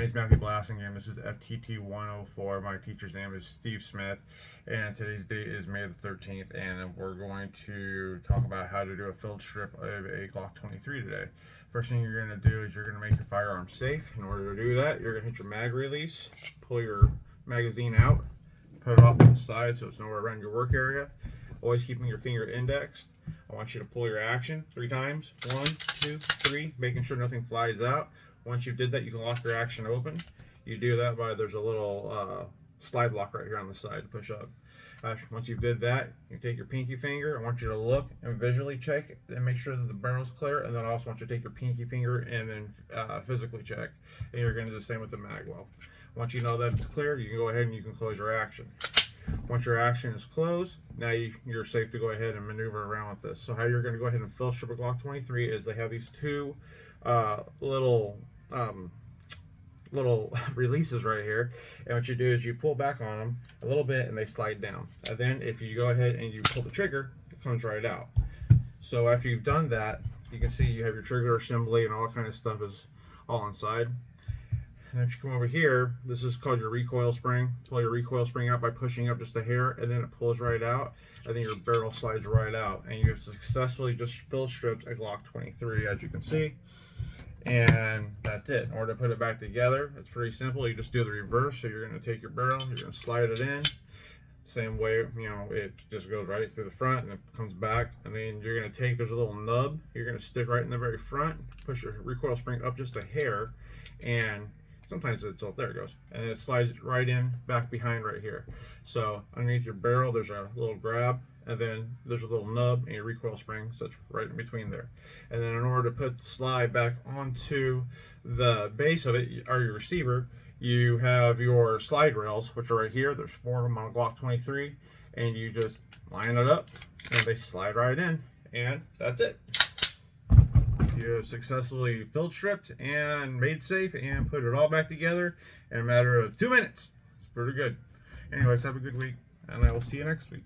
name is Matthew Blassingame. This is FTT 104. My teacher's name is Steve Smith, and today's date is May the 13th, and we're going to talk about how to do a field strip of a Glock 23 today. First thing you're going to do is you're going to make your firearm safe. In order to do that, you're going to hit your mag release, pull your magazine out, put it off to the side so it's nowhere around your work area. Always keeping your finger indexed. I want you to pull your action 3 times. 1, 2, 3, making sure nothing flies out. Once you've did that, you can lock your action open. You do that by, there's a little slide lock right here on the side to push up. Once you've did that, you take your pinky finger. I want you to look and visually check and make sure that the barrel's clear. And then I also want you to take your pinky finger and then physically check. And you're going to do the same with the mag well. Once you know that it's clear, you can go ahead and you can close your action. Once your action is closed, now you're safe to go ahead and maneuver around with this. So how you're going to go ahead and field strip a Glock 23 is they have these two little releases right here, and what you do is you pull back on them a little bit and they slide down, and then if you go ahead and you pull the trigger, it comes right out. So after you've done that, you can see you have your trigger assembly and all that kind of stuff is all inside. And if you come over here, this is called your recoil spring. Pull your recoil spring out by pushing up just a hair, and then it pulls right out, and then your barrel slides right out, and you have successfully just field stripped a Glock 23, as you can see. And that's it. In order to put it back together, it's pretty simple. You just do the reverse. So you're going to take your barrel, you're going to slide it in. Same way, you know, it just goes right through the front and it comes back. And then you're going to take, there's a little nub, you're going to stick right in the very front, push your recoil spring up just a hair, and sometimes it's, oh, there it goes, and it slides right in back behind right here. So underneath your barrel there's a little grab, and then there's a little nub, and your recoil spring sits right in between there. And then in order to put the slide back onto the base of it, or your receiver, you have your slide rails, which are right here. There's 4 of them on a Glock 23, and you just line it up and they slide right in, and that's it. You have successfully field stripped and made safe and put it all back together in a matter of 2 minutes. It's pretty good. Anyways, have a good week, and I will see you next week.